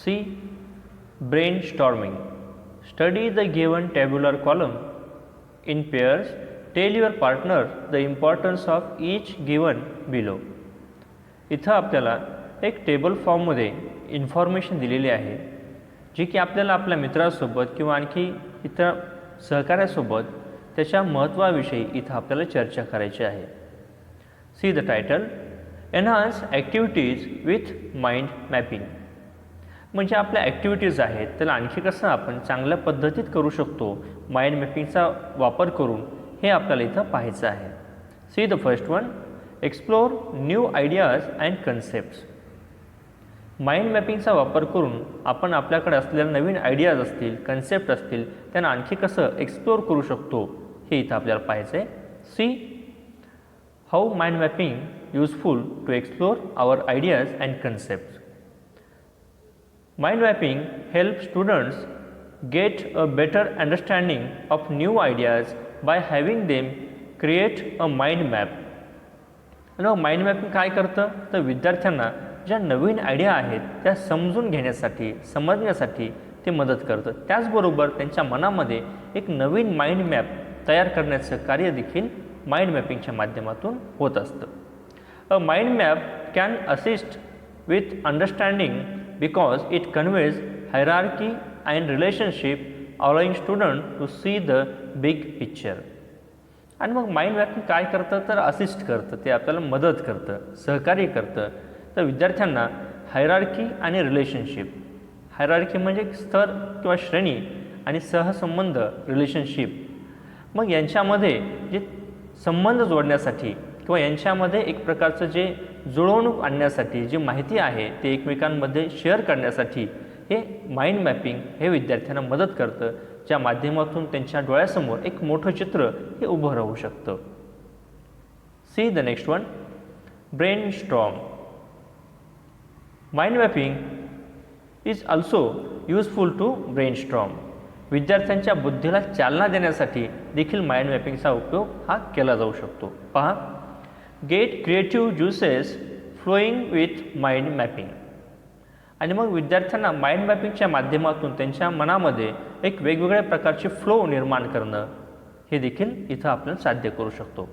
C. Brainstorming. Study the given tabular column. In pairs, tell your partner the importance of each given below. इथं आपल्याला एक table फॉर्ममध्ये information दिलेली आहे जी की आपल्याला आपल्या मित्रासोबत किंवा आणखी इतर सहकार्यासोबत त्याच्या महत्त्वाविषयी इथं आपल्याला चर्चा करायची आहे. See the title, enhance activities with mind mapping. म्हणजे आपल्या ॲक्टिव्हिटीज आहेत त्याला आणखी कसं आपण चांगल्या पद्धतीत करू शकतो माइंड मॅपिंगचा वापर करून हे आपल्याला इथं पाहायचं आहे. See the first one, explore new ideas and concepts. Mind मॅपिंगचा वापर करून आपण आपल्याकडे असलेल्या नवीन आयडियाज असतील, कन्सेप्ट असतील त्यांना आणखी कसं एक्सप्लोर करू शकतो हे इथं आपल्याला पाहायचं आहे. See how mind mapping useful to explore our ideas and concepts. Mind mapping helps students get a better understanding of new ideas by having them create a mind map. आणि माइंड मॅपिंग काय करतं तर विद्यार्थ्यांना ज्या नवीन idea आहेत त्या समजून घेण्यासाठी, समजण्यासाठी ते मदत करतं. त्याचबरोबर त्यांच्या मनामध्ये एक नवीन माइंड मॅप तयार करण्याचं कार्य देखील माइंड मॅपिंगच्या माध्यमातून होत असतं. A mind map can assist with understanding because it conveys hierarchy and relationship, allowing student to see the big picture. आणि मग माइंड मॅपिंग काय करतं तर असिस्ट करतं, ते आपल्याला मदत करतं, सहकार्य करतं. तर विद्यार्थ्यांना हायरार्की आणि रिलेशनशिप, हायरार्की म्हणजे स्तर किंवा श्रेणी आणि सहसंबंध रिलेशनशिप, मग यांच्यामध्ये जे संबंध जोडण्यासाठी किंवा यांच्यामध्ये एक प्रकारचं जे जुळवणूक आणण्यासाठी जी माहिती आहे ते एकमेकांमध्ये शेअर करण्यासाठी हे माइंड मॅपिंग हे विद्यार्थ्यांना मदत करतं, ज्या माध्यमातून त्यांच्या डोळ्यासमोर एक मोठं चित्र हे उभं राहू शकतं. See the next one, brainstorm. Mind mapping is also useful to brainstorm. विद्यार्थ्यांच्या बुद्धीला चालना देण्यासाठी देखील माइंड मॅपिंगचा उपयोग हा केला जाऊ शकतो. पहा, get creative juices flowing with mind mapping. आणि मग विद्यार्थ्यांना माइंड मॅपिंगच्या माध्यमातून त्यांच्या मनामध्ये एक वेगवेगळ्या प्रकारचे फ्लो निर्माण करणं हे देखील इथं आपण साध्य करू शकतो.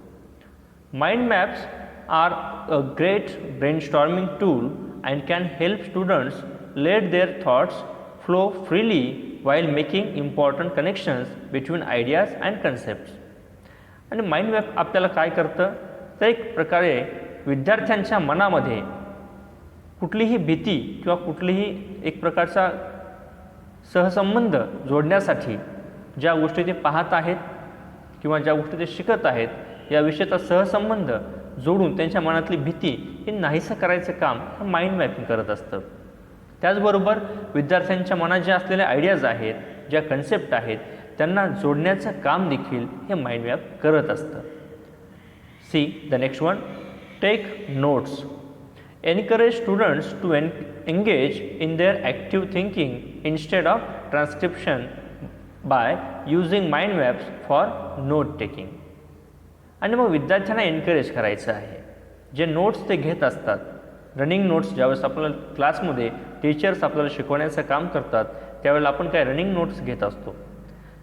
Mind maps are a great brainstorming tool and can help students let their thoughts flow freely while making important connections between ideas and concepts. आणि माइंड मॅप आपल्याला काय करतं तर एक प्रकारे विद्यार्थ्यांच्या मनामध्ये कुठलीही भीती किंवा कुठलीही एक प्रकारचा सहसंबंध जोडण्यासाठी ज्या गोष्टी ते पाहत आहेत किंवा ज्या गोष्टी ते शिकत आहेत या विषयाचा सहसंबंध जोडून त्यांच्या मनातली भीती हे नाहीसं करायचं काम हे माइंड मॅपिंग करत असतं. त्याचबरोबर विद्यार्थ्यांच्या मनात ज्या असलेल्या आयडियाज आहेत, ज्या कन्सेप्ट आहेत त्यांना जोडण्याचं काम देखील हे माइंड मॅप करत असतं. See the next one, take notes. Encourage students to engage in their active thinking instead of transcription by using mind maps for note taking. आणि मग विद्यार्थ्यांना एनकरेज करायचं आहे. जे नोट्स ते घेत असतात, रनिंग नोट्स ज्यावेळेस आपल्याला क्लासमध्ये टीचर्स आपल्याला शिकवण्याचं काम करतात त्यावेळेला आपण काय रनिंग नोट्स घेत असतो.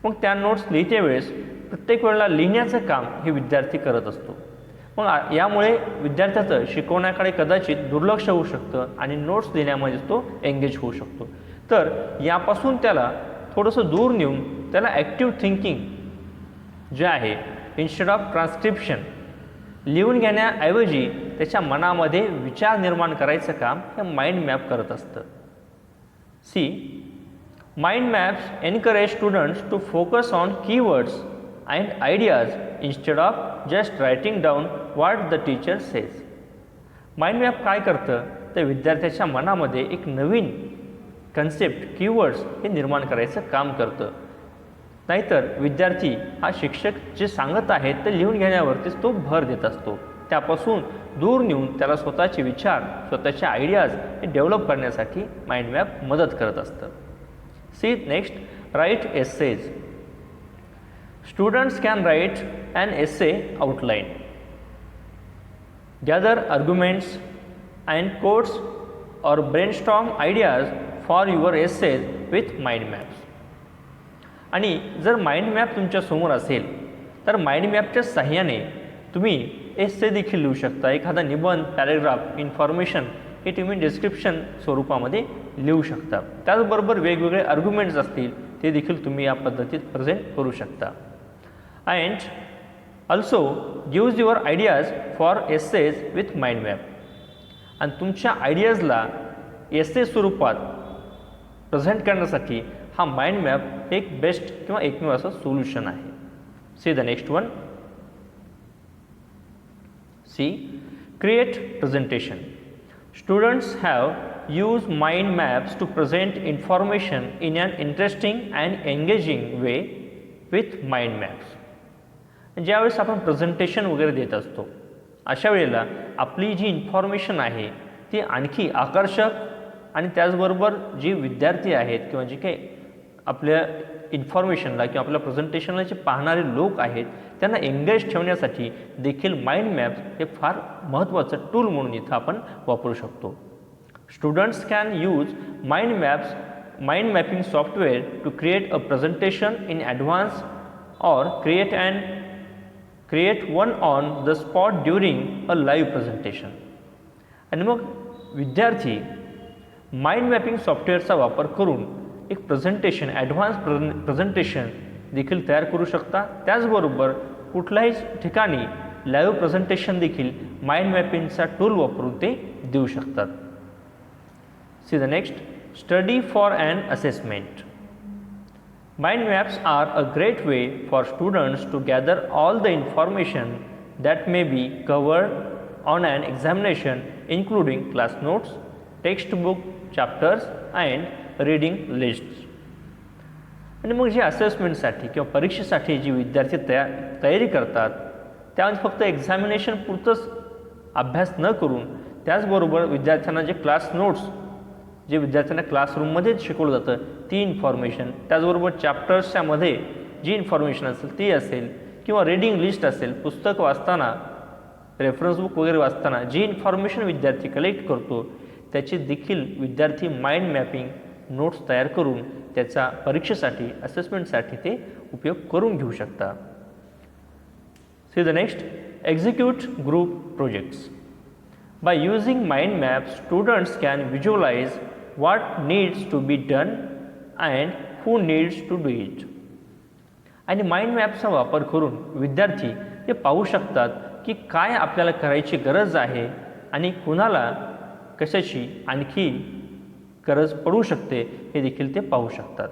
मग त्या नोट्स लिहिते वेळेस प्रत्येक वेळेला लिहिण्याचं काम हे विद्यार्थी करत असतो. मग यामुळे विद्यार्थ्याचं शिकवण्याकडे कदाचित दुर्लक्ष होऊ शकतं आणि नोट्स लिहिण्यामध्ये तो एंगेज होऊ शकतो. तर यापासून त्याला थोडंसं दूर नेऊन त्याला ॲक्टिव्ह थिंकिंग जे आहे इन्स्टेड ऑफ ट्रान्स्क्रिप्शन, लिहून घेण्याऐवजी त्याच्या मनामध्ये विचार निर्माण करायचं काम हे माइंड मॅप करत असतं. See, mind maps encourage students to focus on keywords and ideas instead of just writing down what the teacher says. Mind map काय करतं तर विद्यार्थ्याच्या मनामध्ये एक नवीन कन्सेप्ट, कीवर्ड्स हे निर्माण करायचं काम करतं. नाहीतर विद्यार्थी हा शिक्षक जे सांगत आहेत ते लिहून घेण्यावरतीच तो भर देत असतो. त्यापासून दूर नेऊन त्याला स्वतःचे विचार, स्वतःचे आयडियाज हे डेव्हलप करण्यासाठी माइंड मॅप मदत करत असतं. See next, write essays. Students can write an essay outline, gather arguments and quotes or brainstorm ideas for your essays with mind maps. आणि जर माइंड मॅप तुमच्या समोर असेल तर माइंड मॅपच्या सहाय्याने तुम्ही एस्से देखील लिहू शकता. एखादा निबंध, पॅरेग्राफ, इन्फॉर्मेशन हे तुम्ही डिस्क्रिप्शन स्वरूपामध्ये लिहू शकता. त्याचबरोबर वेगवेगळे आर्ग्युमेंट्स असतील ते देखील तुम्ही या पद्धतीत प्रेझेंट करू शकता. And also gives your ideas for essays with mind map. आणि तुमच्या आयडियाजला एसे स्वरूपात प्रेझेंट करण्यासाठी हा माइंड मॅप एक बेस्ट किंवा एकमेव असं सोल्युशन आहे. See the next one. See create presentation. Students have use mind maps to present information in an interesting and engaging way with mind maps. ज्यावेळेस आपण प्रेझेंटेशन वगैरे देत असतो अशा वेळेला आपली जी इन्फॉर्मेशन आहे ती आणखी आकर्षक आणि त्याचबरोबर जी विद्यार्थी आहेत किंवा जे काही आपल्या इन्फॉर्मेशनला किंवा आपल्या प्रेझेंटेशनला जे पाहणारे लोक आहेत त्यांना एंगेज ठेवण्यासाठी देखील माइंड मॅप्स हे फार महत्त्वाचं टूल म्हणून इथं आपण वापरू शकतो. Students can use mind mapping software to create a presentation in advance or create one on the spot during a live presentation. आणि मग विद्यार्थी माइंड मॅपिंग सॉफ्टवेअरचा वापर करून एक प्रेझेंटेशन, ॲडव्हान्स प्रेझेंटेशन देखील तयार करू शकता. त्याचबरोबर कुठल्याही ठिकाणी लाईव्ह प्रेझेंटेशन देखील माइंड मॅपिंगचा टूल वापरून ते देऊ शकतात. See the next. Study for an assessment. Mind maps are a great way for students to gather all the information that may be covered on an examination, including class notes, textbook chapters and reading lists. आणि मग जे असेसमेंटसाठी किंवा परीक्षेसाठी जी विद्यार्थी तयारी करतात त्यामध्ये फक्त एक्झामिनेशन पुरतंच अभ्यास न करून त्याचबरोबर विद्यार्थ्यांना जे क्लास नोट्स जे विद्यार्थ्यांना क्लासरूममध्ये शिकवलं जातं ती इन्फॉर्मेशन, त्याचबरोबर चॅप्टर्सच्यामध्ये जी इन्फॉर्मेशन असेल ती असेल किंवा रीडिंग लिस्ट असेल, पुस्तक वाचताना, रेफरन्स बुक वगैरे वाचताना जी इन्फॉर्मेशन विद्यार्थी कलेक्ट करतो त्याची देखील विद्यार्थी माइंड मॅपिंग नोट्स तयार करून त्याचा परीक्षेसाठी, असेसमेंटसाठी ते उपयोग करून घेऊ शकता. See the next. Execute group projects. By using mind maps, students can visualize what needs to be done and who needs to do it. आणि माइंड मॅपचा वापर करून विद्यार्थी हे पाहू शकतात की काय आपल्याला करायची गरज आहे आणि कुणाला कशाची आणखी गरज पडू शकते हे देखील ते पाहू शकतात.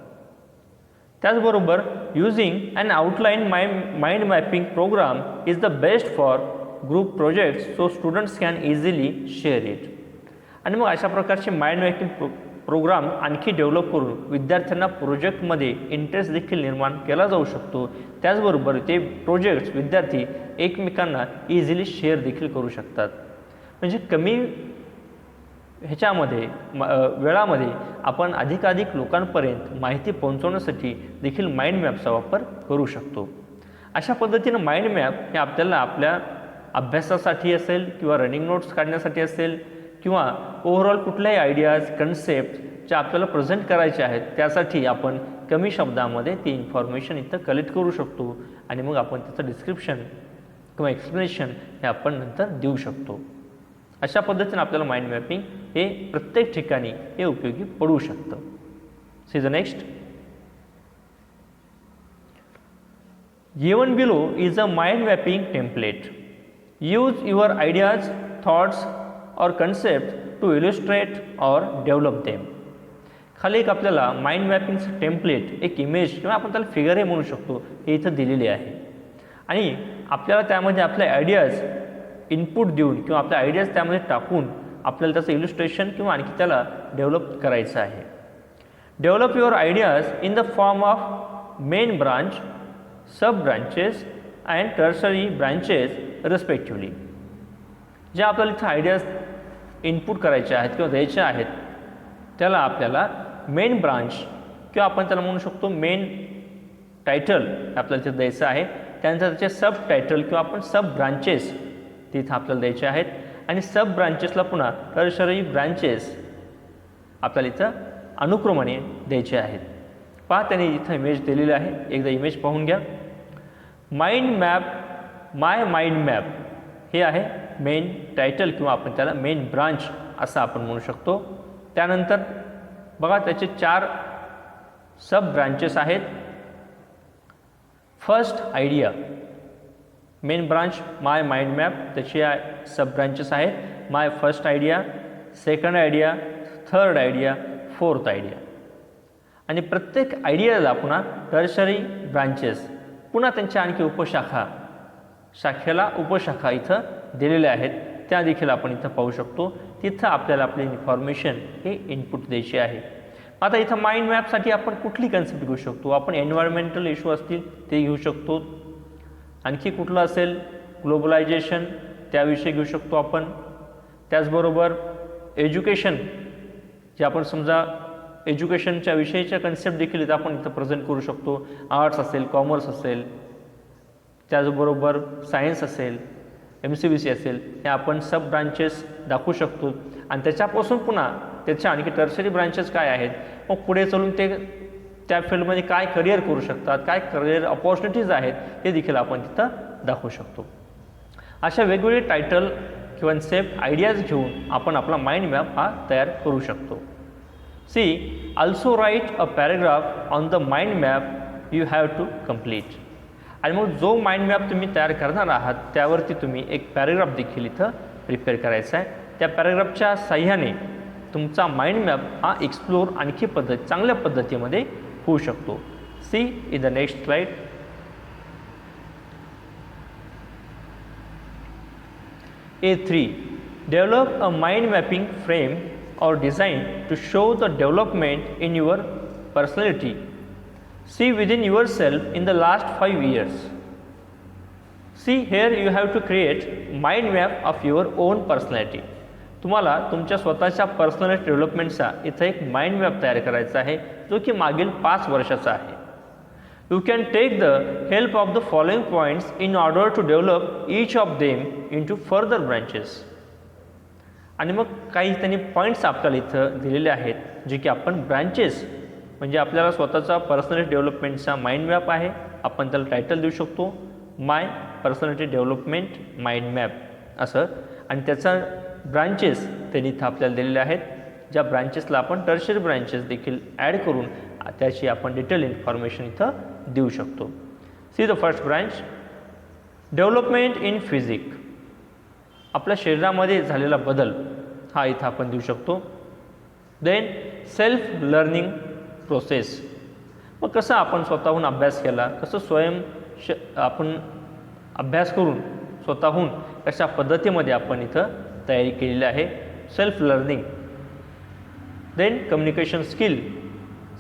त्याचबरोबर using an outline mind mapping program is the best for group projects so students can easily share it. आणि मग अशा प्रकारचे माइंड मॅपिंग प्रोग्राम आणखी डेव्हलप करून विद्यार्थ्यांना प्रोजेक्टमध्ये इंटरेस्ट देखील निर्माण केला जाऊ शकतो. त्याचबरोबर ते प्रोजेक्ट्स विद्यार्थी एकमेकांना इझिली शेअर देखील करू शकतात. म्हणजे कमी ह्याच्यामध्ये वेळामध्ये आपण अधिकाधिक लोकांपर्यंत माहिती पोहोचवण्यासाठी देखील माइंड मॅपचा वापर करू शकतो. अशा पद्धतीनं माइंड मॅप हे आपल्याला आपल्या अभ्यासासाठी असेल किंवा रनिंग नोट्स काढण्यासाठी असेल किंवा ओव्हरऑल कुठल्याही आयडियाज, कन्सेप्ट ज्या आपल्याला प्रेझेंट करायच्या आहेत त्यासाठी आपण कमी शब्दामध्ये ती इन्फॉर्मेशन इथं कलेक्ट करू शकतो आणि मग आपण त्याचं डिस्क्रिप्शन किंवा एक्सप्लेनेशन हे आपण नंतर देऊ शकतो. अशा पद्धतीने आपल्याला माइंड मॅपिंग हे प्रत्येक ठिकाणी हे उपयोगी पडू शकतं. See the next. Given below is a mind mapping template. Use your ideas, thoughts or concepts to illustrate or develop them. खाली एक आपल्याला माइंड मॅपिंगचं टेम्पलेट, एक इमेज किंवा आपण त्याला फिगरही म्हणू शकतो हे इथं दिलेले आहे आणि आपल्याला त्यामध्ये आपल्या आयडियाज इनपुट देऊन किंवा आपल्या आयडियाज त्यामध्ये टाकून आपल्याला त्याचं इलुस्ट्रेशन किंवा आणखी त्याला डेव्हलप करायचं आहे. Develop your ideas in the form of main branch, sub branches and tertiary branches respectively. ज्या आपल्याला इथं आयडियाज इनपुट करायच्या आहेत किंवा द्यायच्या आहेत त्याला आपल्याला मेन ब्रांच किंवा आपण त्याला म्हणू शकतो मेन टायटल आपल्याला तिथं द्यायचं आहे. त्यानंतर त्याचे सब टायटल किंवा आपण सब ब्रांचेस तिथं आपल्याला द्यायचे आहेत आणि सब ब्रांचेसला पुन्हा टर्शरी ब्रांचेस आपल्याला इथं अनुक्रमाने द्यायचे आहेत. पहा त्यांनी इथं इमेज दिलेली आहे, एकदा इमेज पाहून घ्या. माइंड मॅप, माय माइंड मॅप हे आहे मेन टायटल किंवा आपण त्याला मेन ब्रांच असं आपण म्हणू शकतो. त्यानंतर बघा त्याचे 4 सब ब्रांचेस आहेत. First idea, main branch my mind map, त्याची सब ब्रांचेस आहेत my first idea, second idea, third idea, fourth idea. आणि प्रत्येक आयडियाला पुन्हा टर्शरी ब्रांचेस, पुन्हा त्यांच्या आणखी शाखेला उपशाखा इथं दिलेल्या आहेत, त्या देखील आपण इथं पाहू शकतो. तिथं आपल्याला आपली इन्फॉर्मेशन हे इनपुट द्यायची आहे. आता इथं माइंड मॅपसाठी आपण कुठली कन्सेप्ट घेऊ शकतो? आपण एन्व्हायरमेंटल इश्यू असतील ते घेऊ शकतो, आणखी कुठलं असेल ग्लोबलायझेशन त्याविषयी घेऊ शकतो आपण. त्याचबरोबर एज्युकेशन, जे आपण समजा एज्युकेशनच्या विषयीच्या कन्सेप्ट देखील इथं आपण इथं प्रेझेंट करू शकतो. आर्ट्स असेल, कॉमर्स असेल, त्याचबरोबर सायन्स असेल, MCBC असेल, हे आपण सब ब्रांचेस दाखवू शकतो. आणि त्याच्यापासून पुन्हा त्याच्या आणखी टर्शरी ब्रांचेस काय आहेत, मग पुढे चालून ते त्या फील्डमध्ये काय करिअर करू शकतात, काय करिअर अपॉर्च्युनिटीज आहेत, हे देखील आपण तिथं दाखवू शकतो. अशा वेगवेगळे टायटल किंवा कन्सेप्ट आयडियाज घेऊन आपण आपला माइंड मॅप हा तयार करू शकतो. See also write a paragraph on the mind map you have to complete. आणि मग जो माइंड मॅप तुम्ही तयार करणार आहात त्यावरती तुम्ही एक पॅराग्राफ देखील इथं प्रिपेअर करायचा आहे. त्या पॅराग्राफच्या साह्याने तुमचा माइंड मॅप हा एक्सप्लोर आणखी चांगल्या पद्धतीमध्ये होऊ शकतो. See in the next slide. A3. Develop a mind mapping frame or design to show the development in your personality. See within yourself in the last 5 years. See here you have to create mind map of your own personality. तुम्हाला तुमच्या स्वतःच्या personality डेव्हलपमेंटचा इथं एक mind map तयार करायचा आहे जो की मागील 5 वर्षाचा आहे. You can take the help of the following points in order to develop each of them into further branches. आणि मग काही त्यांनी पॉईंट्स आपल्याला इथं दिलेले आहेत जे की आपण ब्रांचेस म्हणजे आपल्याला स्वतःचा पर्सनॅलिटी डेव्हलपमेंटचा माइंड मॅप आहे, आपण त्याला टायटल देऊ शकतो माय पर्सनॅलिटी डेव्हलपमेंट माइंड मॅप असं. आणि त्याचा ब्रांचेस त्यांनी इथं आपल्याला दिलेले आहेत, ज्या ब्रांचेसला आपण टर्शरी ब्रांचेस देखील ॲड करून त्याची आपण डिटेल इन्फॉर्मेशन इथं देऊ शकतो. See the first branch development in physique. आपल्या शरीरामध्ये झालेला बदल हा इथं आपण देऊ शकतो. Then self learning process. मग कसं आपण स्वतःहून अभ्यास केला, कसं आपण अभ्यास करून स्वतःहून कशा पद्धतीमध्ये आपण इथं तयारी केलेली आहे, self learning. Then communication skill,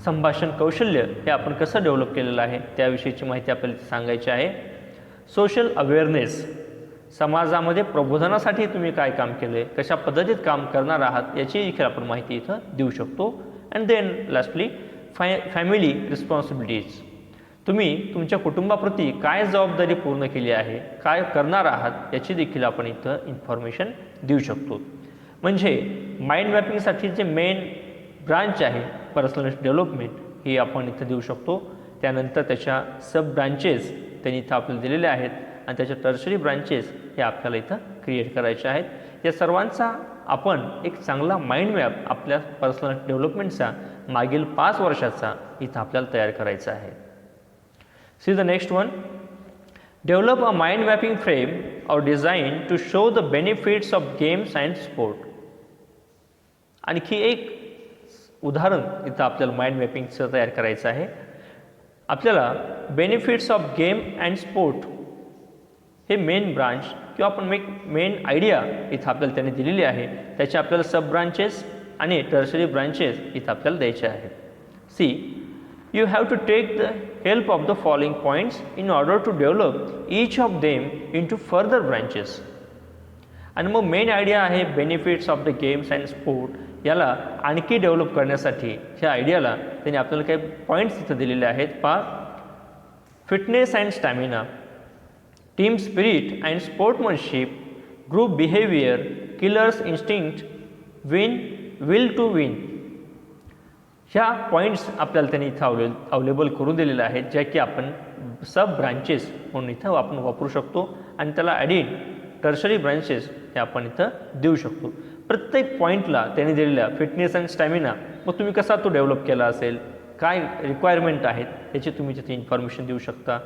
संभाषण कौशल्य हे आपण कसं डेव्हलप केलेलं आहे त्याविषयीची माहिती आपल्याला सांगायची आहे. सोशल अवेअरनेस, समाजामध्ये प्रबोधनासाठी तुम्ही काय काम केलं आहे, कशा पद्धतीत काम करणार आहात याची देखील आपण माहिती इथं देऊ शकतो. And then lastly family responsibilities. तुम्ही तुमच्या कुटुंबाप्रती काय जबाबदारी पूर्ण केली आहे, काय करणार आहात याची देखील आपण इथं इन्फॉर्मेशन देऊ शकतो. म्हणजे माइंड मॅपिंगसाठी जे मेन ब्रांच आहे पर्सनॅलिटी डेव्हलपमेंट ही आपण इथं देऊ शकतो. त्यानंतर त्याच्या सब ब्रांचेस त्यांनी इथं आपल्याला दिलेले आहेत आणि त्याच्या टर्शरी ब्रांचेस हे आपल्याला इथं क्रिएट करायचे आहेत. या सर्वांचा आपण एक चांगला माइंड मॅप आपल्या पर्सनॅलिटी डेव्हलपमेंटचा मागील 5 वर्षाचा इथं आपल्याला तयार करायचा आहे. See the next one. Develop a mind mapping frame और design to show the benefits of games and sport. आणखी एक उदाहरण इथं आपल्याला माइंड मॅपिंगचं तयार करायचं आहे. आपल्याला benefits of game and sport हे मेन ब्रांच किंवा आपण मेन आयडिया इथं आपल्याला त्यांनी दिलेली आहे, त्याचे आपल्याला सब ब्रांचेस आणि टर्शरी ब्रांचेस इथं आपल्याला द्यायचे आहेत. See you have to take the help of the following points in order to develop each of them into further branches. आणि मग मेन आयडिया आहे benefits of the games and sport. याला आणखी develop करण्यासाठी ह्या आयडियाला त्यांनी आपल्याला काही पॉईंट्स इथं दिलेले आहेत. पहा, fitness and stamina, team spirit and sportsmanship, group behaviour, killers instinct, will to win, ह्या पॉईंट्स आपल्याला त्यांनी इथं अवेलेबल करून दिलेल्या आहेत, ज्या की आपण सब ब्रांचेस म्हणून इथं आपण वापरू शकतो आणि त्याला ॲडिड टर्शरी ब्रांचेस हे आपण इथं देऊ शकतो. प्रत्येक पॉईंटला त्यांनी दिलेल्या फिटनेस अँड स्टॅमिना, मग तुम्ही कसा तो डेव्हलप केला असेल, काय रिक्वायरमेंट आहेत याची तुम्ही तिथे इन्फॉर्मेशन देऊ शकता.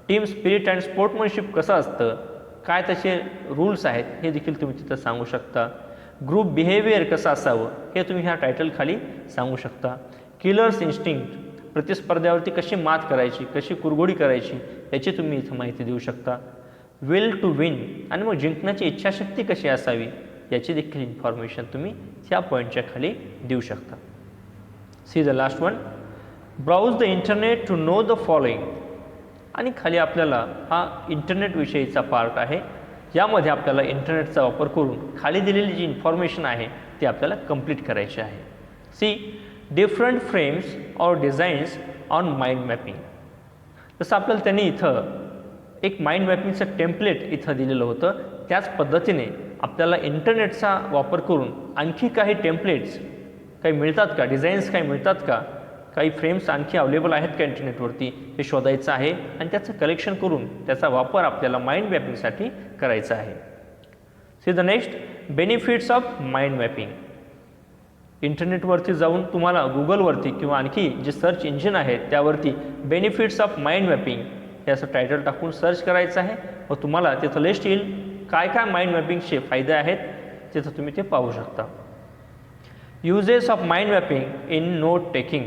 टीम स्पिरिट अँड स्पोर्ट्समनशिप कसं असतं, काय त्याचे रूल्स आहेत हे देखील तुम्ही तिथं सांगू शकता. ग्रुप बिहेवियर कसं असावं हे तुम्ही ह्या टायटल खाली सांगू शकता. किलर्स इन्स्टिंक्ट, प्रतिस्पर्ध्यावरती कशी मात करायची, कशी कुरघोडी करायची याची तुम्ही इथं माहिती देऊ शकता. विल टू विन, आणि मग जिंकण्याची इच्छाशक्ती कशी असावी याची देखील इन्फॉर्मेशन तुम्ही त्या पॉईंटच्या खाली देऊ शकता. See the last one, browse the internet to know the following, आणि खाली आपल्याला हा इंटरनेटविषयीचा पार्ट आहे. यामध्ये आपल्याला इंटरनेटचा वापर करून खाली दिलेली जी इन्फॉर्मेशन आहे ती आपल्याला कंप्लीट करायची आहे. See different frames or designs on mind mapping. जसं आपल्याला त्यांनी इथं एक माइंड मॅपिंगचं टेम्पलेट इथं दिलेलं होतं, त्याच पद्धतीने आपल्याला इंटरनेटचा वापर करून आणखी काही टेम्पलेट्स काही मिळतात का, डिझाईन्स काही मिळतात का, काही फ्रेम्स आणखी अवेलेबल आहेत का इंटरनेटवरती हे शोधायचं आहे आणि त्याचं कलेक्शन करून त्याचा वापर आपल्याला माइंड मॅपिंगसाठी करायचा आहे. See the next, benefits of mind mapping. इंटरनेटवरती जाऊन तुम्हाला गुगलवरती किंवा आणखी जे सर्च इंजिन आहे त्यावरती बेनिफिट्स ऑफ माइंड मॅपिंग हे असं टायटल टाकून सर्च करायचं आहे व तुम्हाला तिथं लिस्ट येईल काय काय माइंड मॅपिंगचे फायदे आहेत तिथं तुम्ही ते पाहू शकता. Uses of mind mapping in note taking,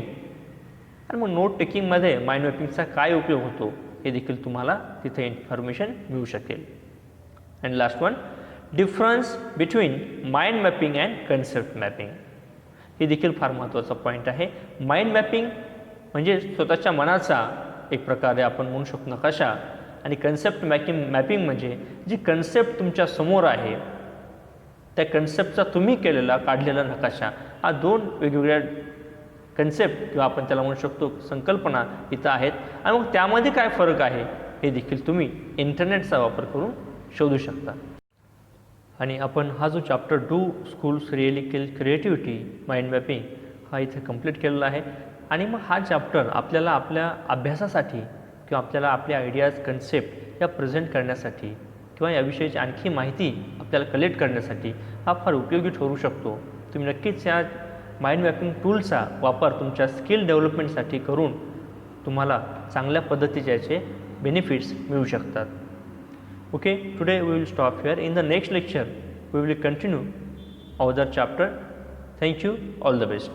आणि मग नोट टेकिंगमध्ये माइंड मॅपिंगचा काय उपयोग होतो हे देखील तुम्हाला तिथे इन्फॉर्मेशन मिळू शकेल. And last one, difference between mind mapping and concept mapping. हे देखील फार महत्त्वाचा पॉईंट आहे. माइंड मॅपिंग म्हणजे स्वतःच्या मनाचा एक प्रकारे आपण म्हणू शकतो नकाशा, आणि कन्सेप्ट मॅपिंग म्हणजे जी कन्सेप्ट तुमच्या समोर आहे त्या कन्सेप्टचा तुम्ही केलेला काढलेला नकाशा. हा दोन वेगवेगळ्या कन्सेप्ट किंवा आपण त्याला म्हणू शकतो संकल्पना इथं आहेत, आणि मग त्यामध्ये काय फरक आहे हे देखील तुम्ही इंटरनेटचा वापर करून शोधू शकता. आणि आपण हा जो chapter do schools really kill creativity mind mapping हा इथे कंप्लीट केलेला आहे. आणि मग हा चॅप्टर आपल्याला आपल्या अभ्यासासाठी किंवा आपल्याला आपल्या आयडियाज कन्सेप्ट या प्रेझेंट करण्यासाठी किंवा याविषयीची आणखी माहिती आपल्याला कलेक्ट करण्यासाठी हा फार उपयोगी ठरू शकतो. तुम्ही नक्कीच या माइंड मॅपिंग टूलचा वापर तुमच्या स्किल डेव्हलपमेंटसाठी करून तुम्हाला चांगल्या पद्धतीचे याचे बेनिफिट्स मिळू शकतात. Okay, today we will stop here. In the next lecture we will continue other chapter. Thank you. All the best.